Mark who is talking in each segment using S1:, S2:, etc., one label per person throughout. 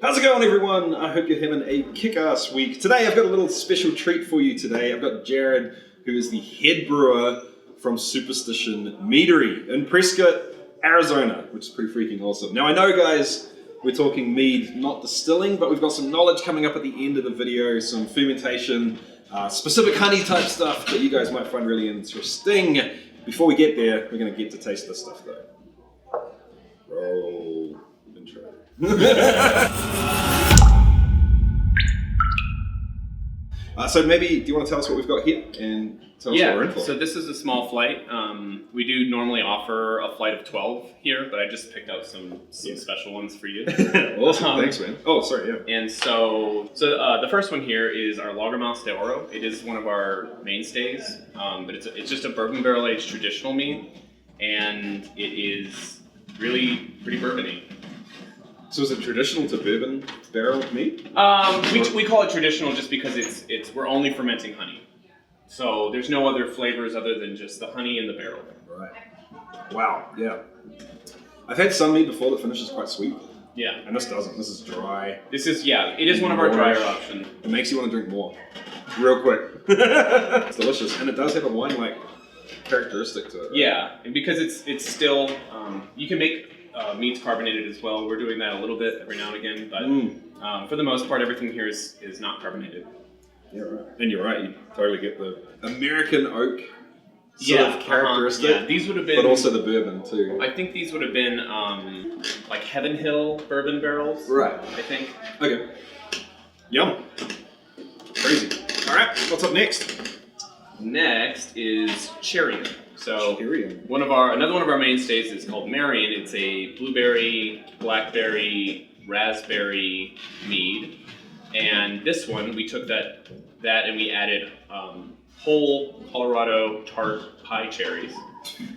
S1: How's it going, everyone? I hope you're having a kick-ass week. Today I've got a little special treat for you today. I've got Jared, who is the head brewer from Superstition Meadery in Prescott, Arizona, which is pretty freaking awesome. Now I know, guys, we're talking mead, not distilling, but we've got some knowledge coming up at the end of the video, some fermentation, specific honey type stuff that you guys might find really interesting. Before we get there, we're going to get to taste this stuff though. Roll intro. So maybe, do you want to tell us what we've got here and tell us what we're in for?
S2: So this is a small flight. We do normally offer a flight of 12 here, but I just picked out some special ones for you.
S1: Awesome, thanks, man. Oh, sorry, yeah.
S2: And so the first one here is our Lagermaus de Oro. It is one of our mainstays, but it's just a bourbon barrel aged traditional mead, and it is really pretty bourbony.
S1: So is it traditional to bourbon barrel mead?
S2: We call it traditional just because we're only fermenting honey. So there's no other flavors other than just the honey in the barrel.
S1: Right. Wow, yeah. I've had some mead before that finishes quite sweet.
S2: Yeah.
S1: And this doesn't. This is dry.
S2: It is one of our drier options.
S1: It makes you want to drink more. Real quick. It's delicious. And it does have a wine-like characteristic to it. Right?
S2: Yeah, and because it's still, you can make meads carbonated as well. We're doing that a little bit every now and again, but for the most part, everything here is not carbonated.
S1: Yeah, right. And you're right, you totally get the American oak sort of characteristic.
S2: Yeah, these would have been...
S1: But also the bourbon, too.
S2: I think these would have been, like Heaven Hill bourbon barrels.
S1: Right.
S2: I think.
S1: Okay. Yum. Crazy. All right, what's up next?
S2: Next is Cherry. So
S1: Cherry.
S2: Another one of our mainstays is called Marion. It's a blueberry, blackberry, raspberry mead. And this one, we took that and we added whole Colorado tart pie cherries.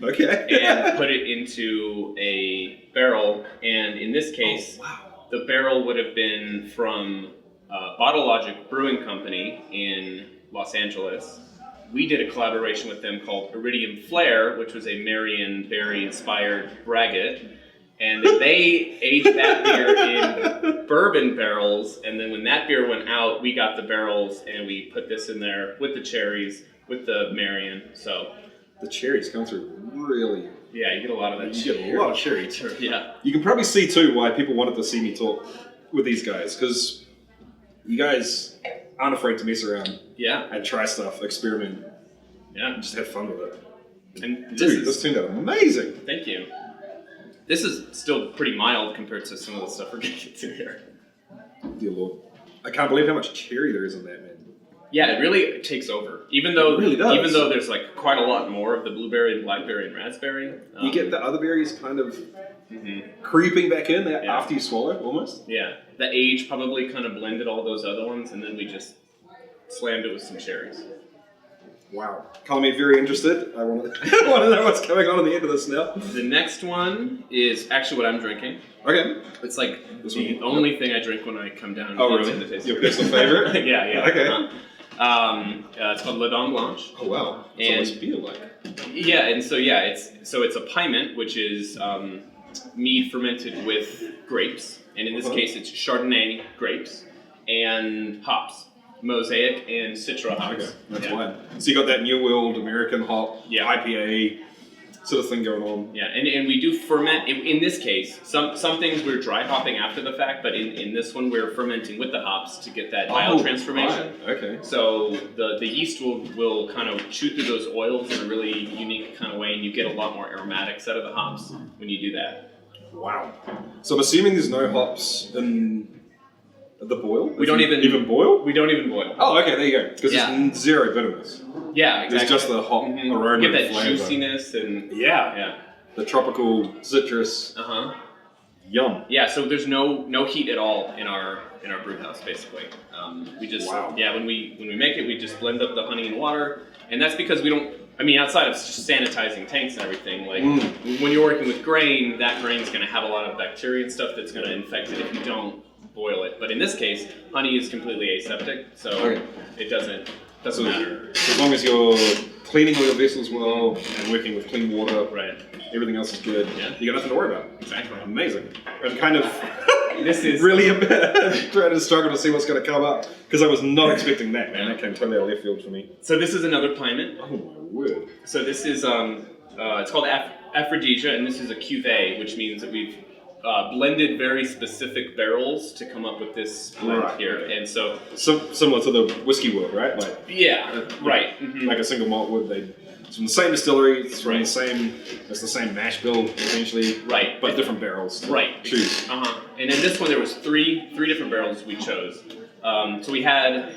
S1: Okay.
S2: And put it into a barrel. And in this case, the barrel would have been from Bottle Logic Brewing Company in Los Angeles. We did a collaboration with them called Iridium Flare, which was a Marion Berry-inspired braggot. And they aged that beer in bourbon barrels, and then when that beer went out, we got the barrels and we put this in there with the cherries, with the Marion. So
S1: the cherries come through really...
S2: Yeah, you get a lot of that.
S1: You get a lot of cherry.
S2: Yeah.
S1: You can probably see too why people wanted to see me talk with these guys, because you guys aren't afraid to mess around.
S2: Yeah.
S1: And try stuff, experiment.
S2: Yeah.
S1: And just have fun with it.
S2: And
S1: this turned out amazing.
S2: Thank you. This is still pretty mild compared to some of the stuff we're going to get to here.
S1: Dear Lord. I can't believe how much cherry there is in that, man.
S2: Yeah, it really takes over. Even though there's like quite a lot more of the blueberry and blackberry and raspberry.
S1: You get the other berries kind of creeping back in after you swallow, almost.
S2: Yeah. The age probably kind of blended all those other ones, and then we just slammed it with some cherries.
S1: Wow. Color me very interested. I want to know what's going on at the end of this now.
S2: The next one is actually what I'm drinking.
S1: Okay.
S2: It's like the only thing I drink when I come down.
S1: Oh, really? Your personal favorite?
S2: Yeah.
S1: Okay.
S2: It's called Le Dame Blanche.
S1: Oh, wow. It's almost beer-like.
S2: Yeah, and so it's a piment, which is mead fermented with grapes. And in this case, it's Chardonnay grapes and hops. Mosaic and Citra hops.
S1: Okay, that's wine. So you got that New World American hop, IPA sort of thing going on.
S2: Yeah, and we do ferment. In this case, some things we're dry hopping after the fact, but in this one we're fermenting with the hops to get that biotransformation.
S1: Right. Okay.
S2: So the yeast will kind of chew through those oils in a really unique kind of way, and you get a lot more aromatics out of the hops when you do that.
S1: Wow. So I'm assuming there's no hops in the boil?
S2: We don't even
S1: boil?
S2: We don't even boil.
S1: Oh, okay, there you go. Because there's zero bitterness.
S2: Yeah, exactly.
S1: There's just the hop aroma.
S2: You get that
S1: flavor.
S2: juiciness and
S1: the tropical citrus. Yum.
S2: Yeah, so there's no heat at all in our brew house basically. We just when we make it, we just blend up the honey and water, and that's because we don't. I mean, outside of just sanitizing tanks and everything, like when you're working with grain, that grain's going to have a lot of bacteria and stuff that's going to infect it if you don't boil it. But in this case, honey is completely aseptic, so it doesn't matter.
S1: As long as you're cleaning all your vessels well and working with clean water, everything else is good.
S2: Yeah.
S1: You got nothing to worry about.
S2: Exactly.
S1: Amazing. And kind of
S2: This is
S1: really trying to struggle to see what's going to come up because I was not expecting that, man. That came totally out of left field for me.
S2: So this is another climate.
S1: Oh my word!
S2: So this is it's called Aphrodisia, and this is a cuvee, which means that we've blended very specific barrels to come up with this blend here.
S1: Okay.
S2: And so
S1: similar to the whiskey world, right? Like
S2: right. Mm-hmm.
S1: like a single malt wood. It's from the same distillery. It's from the same. It's the same mash bill essentially.
S2: Right.
S1: But different barrels.
S2: Right.
S1: Choose.
S2: And in this one, there was three different barrels we chose. So we had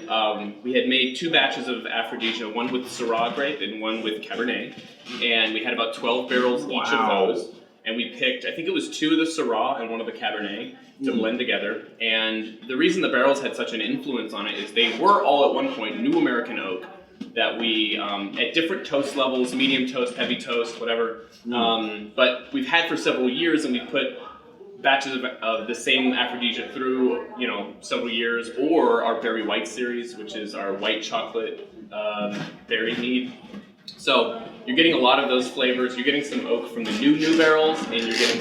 S2: made 2 batches of Aphrodisia, one with Syrah grape and one with Cabernet, and we had about 12 barrels each of those. And we picked, I think it was 2 of the Syrah and 1 of the Cabernet to blend together. And the reason the barrels had such an influence on it is they were all at one point New American oak that we, at different toast levels, medium toast, heavy toast, whatever. But we've had for several years, and we put batches of the same Aphrodisia through, several years, or our Berry White series, which is our white chocolate berry mead. So you're getting a lot of those flavors. You're getting some oak from the new barrels, and you're getting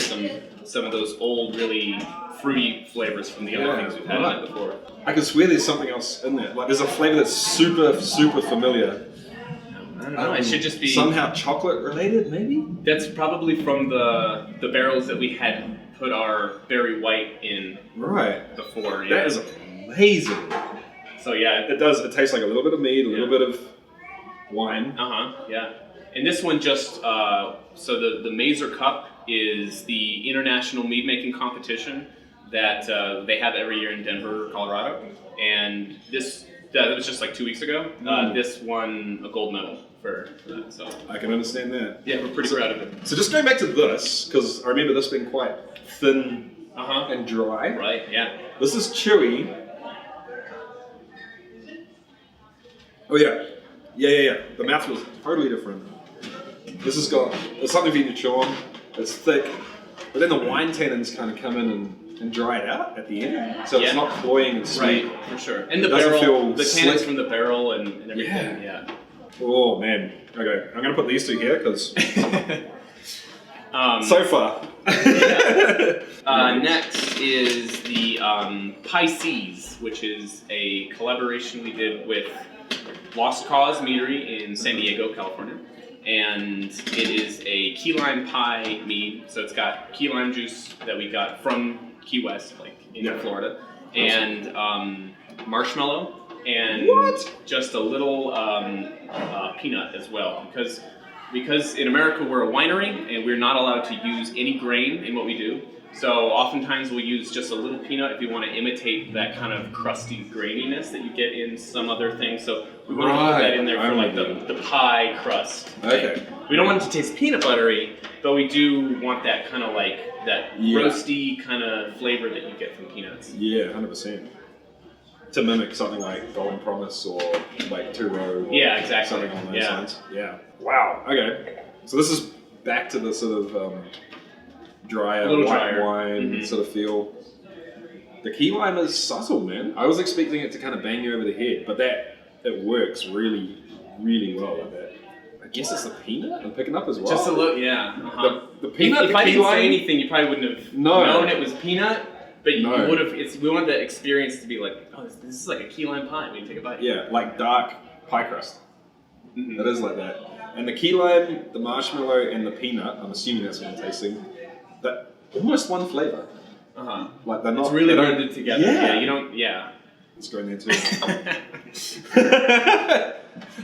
S2: some of those old, really fruity flavors from the other things we've had in it before.
S1: I can swear there's something else in there. Like there's a flavor that's super, super familiar.
S2: I don't know. It should just be
S1: somehow chocolate related, maybe.
S2: That's probably from the barrels that we had put our Berry White in before. Yeah.
S1: That is amazing.
S2: So yeah,
S1: it does. It tastes like a little bit of mead, a little bit of wine.
S2: Yeah. And this one just so the Mazer Cup is the international mead making competition that they have every year in Denver, Colorado, and that was just like 2 weeks ago. This won a gold medal for that. So
S1: I can understand that.
S2: Yeah, we're pretty proud of it.
S1: So just going back to this, because I remember this being quite thin and dry.
S2: Right. Yeah.
S1: This is chewy. Oh yeah. The mouth was totally different. This has got, it's something for you to chew on. It's thick, but then the wine tannins kind of come in and dry it out at the end. So it's not cloying and sweet.
S2: Right, for sure. And the barrel, the tannins from the barrel and everything. Yeah.
S1: Oh man. Okay, I'm gonna put these 2 here because so far.
S2: Next is the Pisces, which is a collaboration we did with Lost Cause Meadery in San Diego, California. And it is a key lime pie mead. So it's got key lime juice that we got from Key West, like in Florida, and marshmallow, and just a little peanut as well. Because in America we're a winery and we're not allowed to use any grain in what we do. So oftentimes we'll use just a little peanut if you want to imitate that kind of crusty graininess that you get in some other things. So we want to put that in there for like the pie crust.
S1: Okay.
S2: We don't want it to taste peanut buttery, but we do want that kind of like that roasty kind of flavor that you get from peanuts. Yeah,
S1: 100%. To mimic something like Golden Promise or like Two Row.
S2: Yeah, exactly.
S1: Something on those lines. Yeah. Wow. Okay. So this is back to the sort of drier, white wine sort of feel. The key lime is subtle, man. I was expecting it to kind of bang you over the head, but it works really, really well like that. I guess it's the peanut I'm picking up as well.
S2: Just a little,
S1: The peanut.
S2: If I didn't say anything, you probably wouldn't have known it was peanut. But you would have. We want the experience to be like, oh, this is like a key lime pie. When you take a bite.
S1: Yeah, like dark pie crust. It is like that. And the key lime, the marshmallow, and the peanut. I'm assuming that's what I'm tasting. That almost one flavor. Like they're not.
S2: It's really blended together.
S1: Yeah.
S2: You don't. Yeah.
S1: Let's go in there too.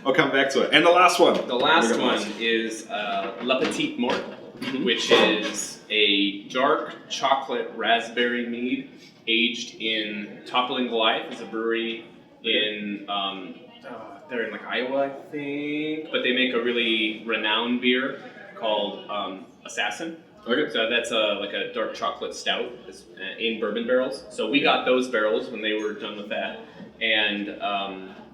S1: I'll come back to it. And the last one.
S2: The last one is La Petite Mort, which is a dark chocolate raspberry mead aged in Toppling Goliath. It's a brewery in they're in like Iowa, I think, but they make a really renowned beer called Assassin.
S1: Okay.
S2: So that's like a dark chocolate stout in bourbon barrels. So we got those barrels when they were done with that, and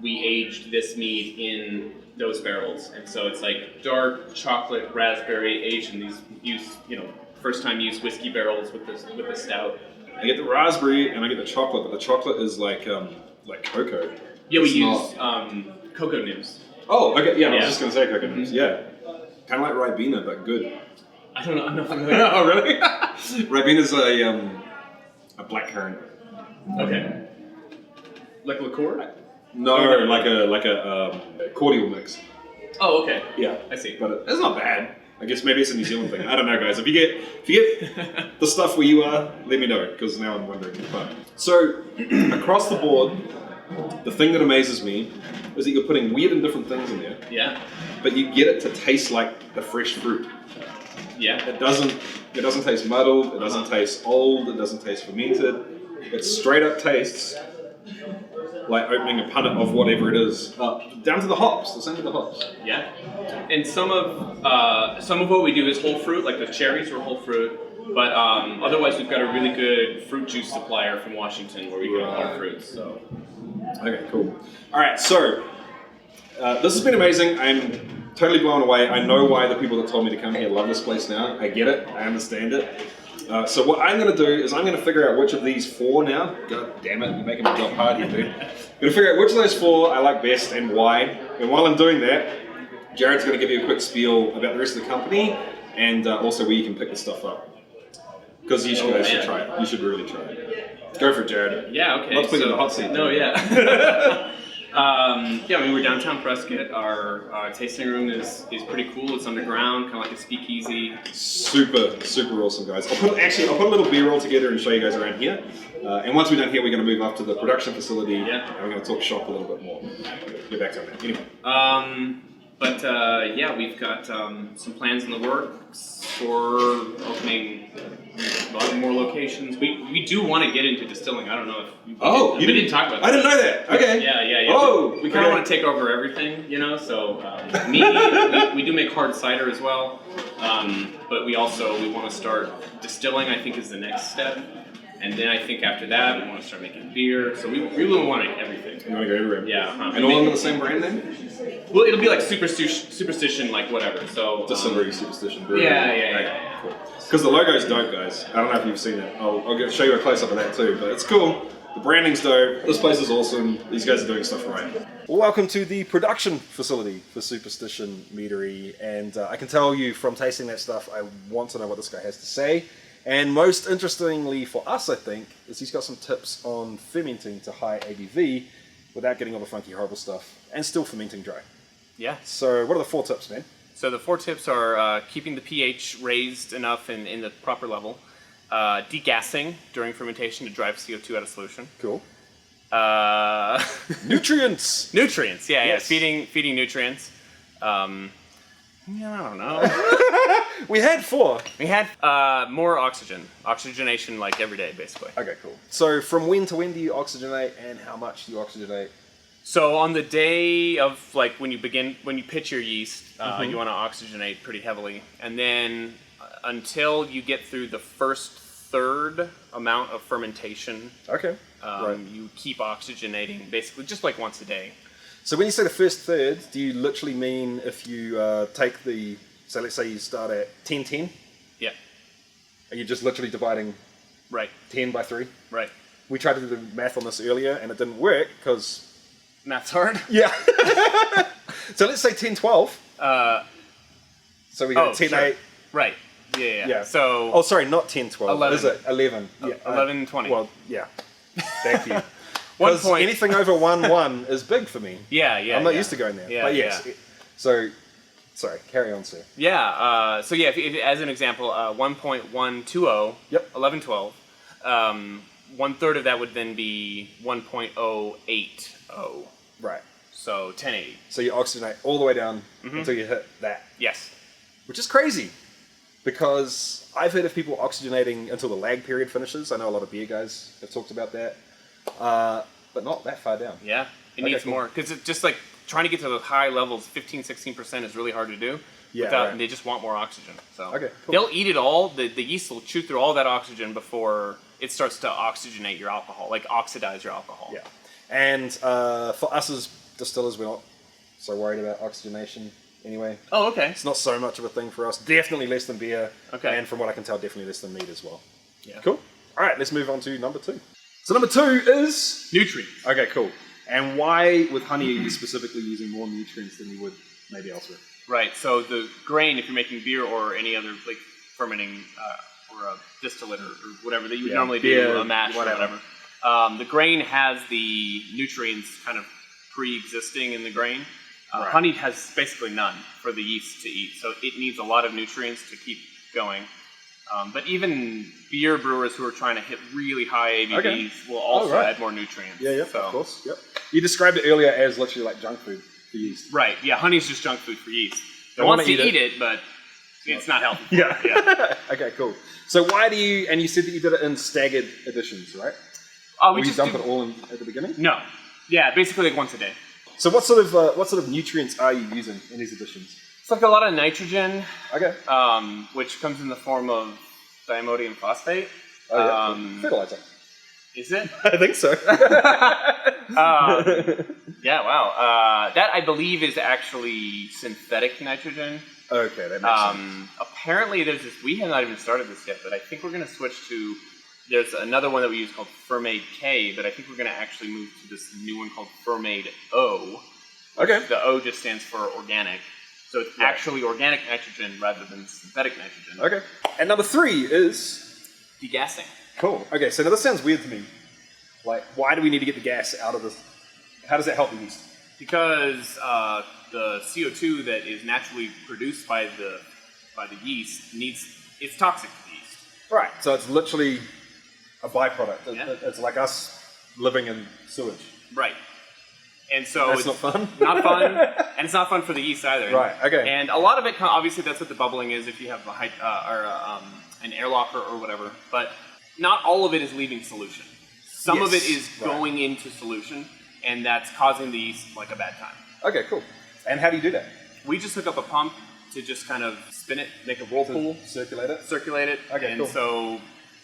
S2: we aged this mead in those barrels. And so it's like dark chocolate raspberry aged in these first time use whiskey barrels with the stout.
S1: I get the raspberry and I get the chocolate, but the chocolate is like cocoa.
S2: Yeah, we use cocoa nibs.
S1: Oh, okay. Yeah, I was just gonna say cocoa nibs. Yeah, kind of like Ribena, but good.
S2: I don't know. I'm not familiar.
S1: Oh, really? Ribena's a blackcurrant.
S2: Okay. Like liqueur?
S1: No, like a cordial mix.
S2: Oh, okay.
S1: Yeah,
S2: I see.
S1: but it's not bad. I guess maybe it's a New Zealand thing. I don't know, guys. If you get the stuff where you are, let me know, because now I'm wondering. But so across the board, the thing that amazes me is that you're putting weird and different things in there.
S2: Yeah.
S1: But you get it to taste like the fresh fruit.
S2: Yeah.
S1: It doesn't taste muddled. It doesn't taste old. It doesn't taste fermented. It straight up tastes like opening a punnet of whatever it is, down to the hops. The same with the hops.
S2: Yeah. And some of what we do is whole fruit, like the cherries are whole fruit. But otherwise, we've got a really good fruit juice supplier from Washington where we get a lot of fruits. So.
S1: Okay, cool. All right, so this has been amazing. I'm totally blown away. I know why the people that told me to come here love this place now. I get it. I understand it. So what I'm going to do is I'm going to figure out which of these 4 now. God damn it, you're making my job hard here, dude. I'm going to figure out which of those 4 I like best and why. And while I'm doing that, Jared's going to give you a quick spiel about the rest of the company and also where you can pick the stuff up. Because you should try it. You should really try it. Go for it, Jared.
S2: Yeah, okay.
S1: Let's put you in the hot seat.
S2: No, yeah. Yeah, I mean, we're downtown Prescott. Our tasting room is pretty cool. It's underground, kind of like a speakeasy.
S1: Super awesome, guys. I'll put a little B-roll together and show you guys around here. And once we're done here, we're going to move up to the production facility. Yeah. And we're going to talk shop a little bit more. Get back to that. Anyway.
S2: But yeah, we've got some plans in the works for opening a lot more locations. We do want to get into distilling. I don't know if we didn't talk about that.
S1: I didn't know that. Okay.
S2: Yeah.
S1: Oh,
S2: we kind of want to take over everything, you know. So Mead, we do make hard cider as well, but we want to start distilling. I think is the next step. And then I think after that, we want to start making beer. So we really want to make everything.
S1: You want to go everywhere?
S2: Yeah.
S1: And all under the same brand name?
S2: Well, it'll be like Superstition, like whatever. So
S1: Distillery, Superstition, brew.
S2: Yeah.
S1: Cool. Because the logo's dope, guys. I don't know if you've seen it. I'll show you a close-up of that too, but it's cool. The branding's dope. This place is awesome. These guys are doing stuff right. Welcome to the production facility for Superstition Meadery, and I can tell you from tasting that stuff, I want to know what this guy has to say. And most interestingly for us, I think, is he's got some tips on fermenting to high ABV without getting all the funky, horrible stuff, and still fermenting dry.
S2: Yeah.
S1: So what are the 4 tips, man?
S2: So the 4 tips are keeping the pH raised enough and in the proper level, degassing during fermentation to drive CO2 out of solution.
S1: Cool. Nutrients!
S2: Nutrients, yeah. Feeding nutrients. I don't know.
S1: We had 4.
S2: We had more oxygenation like every day, basically.
S1: Okay, cool. So from when to when do you oxygenate, and how much do you oxygenate?
S2: So on the day of like when you pitch your yeast, you want to oxygenate pretty heavily, and then until you get through the first third amount of fermentation, you keep oxygenating basically just like once a day.
S1: So when you say the first third, do you literally mean if you take so let's say you start at 10-10?
S2: Yeah.
S1: Are you just literally dividing 10 by 3?
S2: Right.
S1: We tried to do the math on this earlier and it didn't work because...
S2: Math's hard?
S1: Yeah. So let's say 10-12. So we got 10-8.
S2: Sure. Right. Yeah. So...
S1: Oh, sorry, not 10-12.
S2: 11.
S1: Is it 11? Yeah.
S2: 11-20.
S1: Well, yeah. Thank you.
S2: 1 point.
S1: Anything over 1-1 is big for me.
S2: Yeah.
S1: I'm not used to going there. But yes. Yeah. So, sorry, carry on, sir.
S2: Yeah. So yeah, if, as an example, 1.120.
S1: Yep.
S2: 11-12. 1/3 of that would then be 1.080.
S1: Right.
S2: So 1080.
S1: So you oxygenate all the way down until you hit that.
S2: Yes.
S1: Which is crazy. Because I've heard of people oxygenating until the lag period finishes. I know a lot of beer guys have talked about that. But not that far down.
S2: Yeah, it needs more. Because it's just like trying to get to the high levels, 15-16% is really hard to do. Yeah, they just want more oxygen. So they'll eat it all. The yeast will chew through all that oxygen before it starts to oxygenate your alcohol, like oxidize your alcohol.
S1: Yeah. And for us as distillers, we're not so worried about oxygenation anyway.
S2: Oh, okay.
S1: It's not so much of a thing for us. Definitely less than beer.
S2: Okay.
S1: And from what I can tell, definitely less than mead as well.
S2: Yeah.
S1: Cool. All right, let's move on to number 2. So number 2 is...
S2: nutrients.
S1: Okay, cool. And why with honey are you specifically using more nutrients than you would maybe elsewhere?
S2: Right, so the grain, if you're making beer or any other like fermenting or a distillate or whatever that you would
S1: Yeah,
S2: normally
S1: beer,
S2: do, a mash or
S1: whatever.
S2: whatever. The grain has the nutrients kind of pre-existing in the grain.
S1: Right.
S2: Honey has basically none for the yeast to eat, so it needs a lot of nutrients to keep going. But even beer brewers who are trying to hit really high ABVs will also add more nutrients.
S1: Yeah,
S2: so.
S1: of course. Yep. You described it earlier as literally like junk food for yeast.
S2: Right, yeah, honey's just junk food for yeast. It
S1: They
S2: wants to
S1: wanna
S2: eat it, but it's not healthy.
S1: Yeah. Okay, cool. So why do you, and you said that you did it in staggered editions, right?
S2: We
S1: Will you
S2: just
S1: dump it all in at the beginning?
S2: No. Yeah, basically like once a day.
S1: So what sort of nutrients are you using in these editions?
S2: It's like a lot of nitrogen,
S1: Okay.
S2: which comes in the form of diammonium phosphate.
S1: Oh, yeah. Fertilizer.
S2: Is it?
S1: I think so.
S2: Yeah, wow. That, I believe, is actually synthetic nitrogen.
S1: Okay, that makes sense.
S2: Apparently, there's this, we have not even started this yet, but I think we're going to switch to, there's another one that we use called Fermade O K, but I think we're going to actually move to this new one called Fermade O.
S1: Okay.
S2: The O just stands for organic. So it's actually organic nitrogen rather than synthetic nitrogen.
S1: Okay. And number 3 is...
S2: Degassing.
S1: Cool. Okay, so now this sounds weird to me. Like, why do we need to get the gas out of this? How does that help the yeast?
S2: Because the CO2 that is naturally produced by the yeast it's toxic to the yeast.
S1: Right. So it's literally a byproduct.
S2: Yeah.
S1: It's like us living in sewage.
S2: Right. And so
S1: That's
S2: it's
S1: not fun?
S2: Not fun, and it's not fun for the yeast either.
S1: Right, okay.
S2: And a lot of it, obviously that's what the bubbling is if you have an airlock or whatever, but not all of it is leaving solution. Some of it is going into solution, and that's causing the yeast like a bad time.
S1: Okay, cool. And how do you do that?
S2: We just hook up a pump to just kind of spin it, make a whirlpool,
S1: Circulate it?
S2: circulate it,
S1: Okay,
S2: and
S1: cool.
S2: so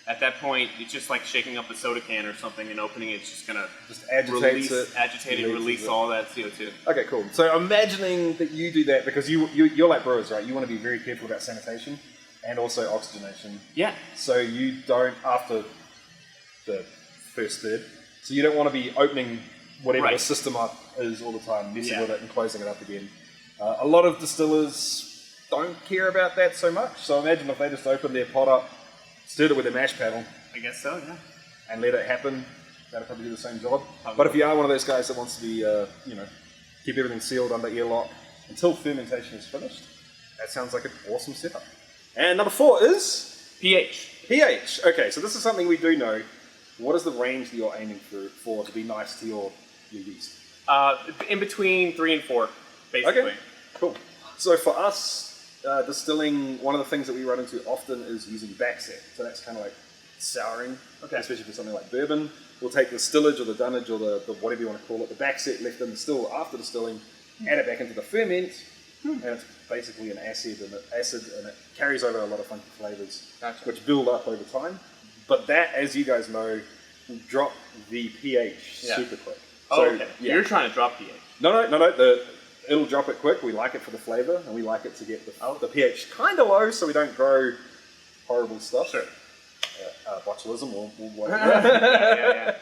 S2: at that point, it's just like shaking up a soda can or something and opening it. It's just going to
S1: Just agitates
S2: agitate and release all that CO2.
S1: Okay, cool. So imagining that you do that, because you're like brewers, right? You want to be very careful about sanitation and also oxygenation.
S2: Yeah.
S1: So you don't, after the first third, so you don't want to be opening whatever the system up is all the time, messing with it and closing it up again. A lot of distillers don't care about that so much. So imagine if they just open their pot up, stirred it with a mash paddle.
S2: I guess so, yeah.
S1: And let it happen. That'll probably do the same job.
S2: Probably.
S1: But if you are one of those guys that wants to be, keep everything sealed under airlock until fermentation is finished, that sounds like an awesome setup. And number 4 is
S2: pH.
S1: pH. Okay, so this is something we do know. What is the range that you're aiming for to be nice to your yeast?
S2: In between 3 and 4, basically.
S1: Okay, cool. So for us, distilling, one of the things that we run into often is using backset. So that's kind of like souring, especially for something like bourbon. We'll take the stillage or the dunnage or the whatever you want to call it, the backset left in the still after distilling, add it back into the ferment, and it's basically an acid, and it carries over a lot of funky flavors, which build up over time. But that, as you guys know, will drop the pH super quick.
S2: Oh, okay. You're trying to drop pH.
S1: No. It'll drop it quick. We like it for the flavor, and we like it to get the pH kind of low, so we don't grow horrible stuff.
S2: Sure.
S1: Botulism or whatever.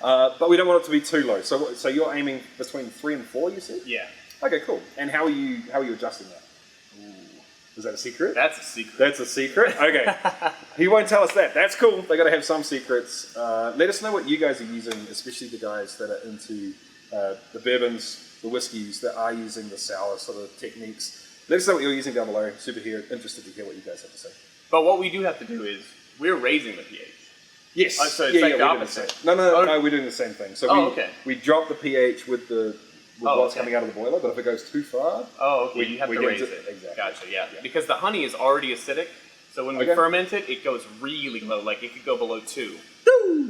S1: But we don't want it to be too low. So you're aiming between 3 and 4, you said?
S2: Yeah.
S1: Okay, cool. And how are you adjusting that? Is that a secret?
S2: That's a secret.
S1: That's a secret? Okay. He won't tell us that. That's cool. They got to have some secrets. Let us know what you guys are using, especially the guys that are into the bourbons, the whiskies that are using the sour sort of techniques. Let us know what you're using down below. Super interested to hear what you guys have to say.
S2: But what we do have to do is we're raising the pH.
S1: Yes.
S2: So it's like the opposite.
S1: No, we're doing the same thing. So we drop the pH with what's coming out of the boiler, but if it goes too far,
S2: you have to raise it.
S1: Exactly.
S2: Gotcha, yeah. Because the honey is already acidic, so when we ferment it, it goes really low. Like it could go below 2,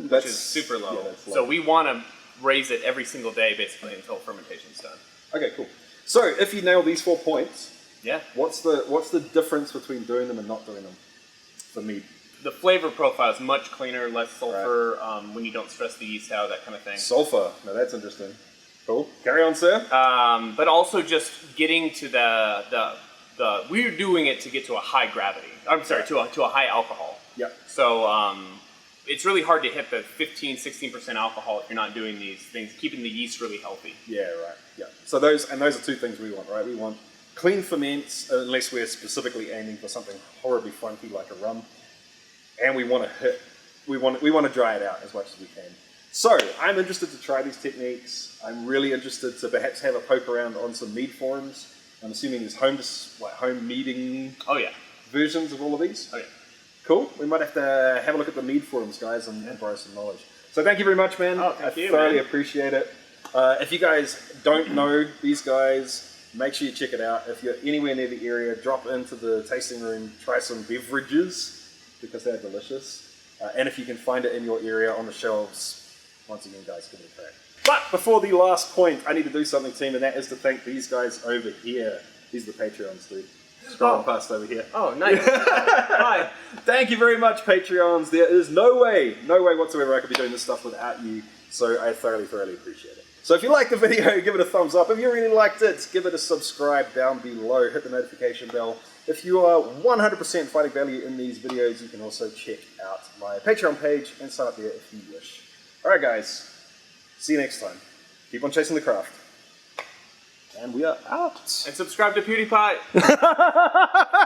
S2: which is super low.
S1: Yeah, that's low.
S2: So we want to raise it every single day, basically, until fermentation's done.
S1: Okay, cool. So if you nail these 4 points,
S2: yeah,
S1: what's the difference between doing them and not doing them for mead?
S2: The flavor profile is much cleaner, less sulfur, when you don't stress the yeast out, that kind of thing.
S1: Sulfur. Now that's interesting. Cool. Carry on, sir.
S2: But also just getting to we're doing it to get to a high gravity. I'm sorry, to a high alcohol.
S1: Yeah.
S2: So it's really hard to hit the 15-16% alcohol if you're not doing these things, keeping the yeast really healthy.
S1: Yeah, right. Yeah. So those are 2 things we want, right? We want clean ferments, unless we're specifically aiming for something horribly funky like a rum. and we want to dry it out as much as we can. So I'm interested to try these techniques. I'm really interested to perhaps have a poke around on some mead forums. I'm assuming there's home meading versions of all of these.
S2: Oh yeah.
S1: Cool. We might have to have a look at the mead forums, guys, and borrow some knowledge. So thank you very much, man.
S2: Oh,
S1: I thoroughly appreciate it. If you guys don't know these guys, make sure you check it out. If you're anywhere near the area, drop into the tasting room, try some beverages because they're delicious. And if you can find it in your area on the shelves, once again, guys, give it a crack. But before the last point, I need to do something, team, and that is to thank these guys over here. These are the Patreons, dude. Scrolling past over here.
S2: Oh, nice. Hi.
S1: Thank you very much, Patreons. There is no way whatsoever I could be doing this stuff without you. So I thoroughly appreciate it. So if you liked the video, give it a thumbs up. If you really liked it, give it a subscribe down below. Hit the notification bell. If you are 100% finding value in these videos, you can also check out my Patreon page and sign up there if you wish. Alright guys, see you next time. Keep on chasing the craft. And we are out.
S2: And subscribe to PewDiePie.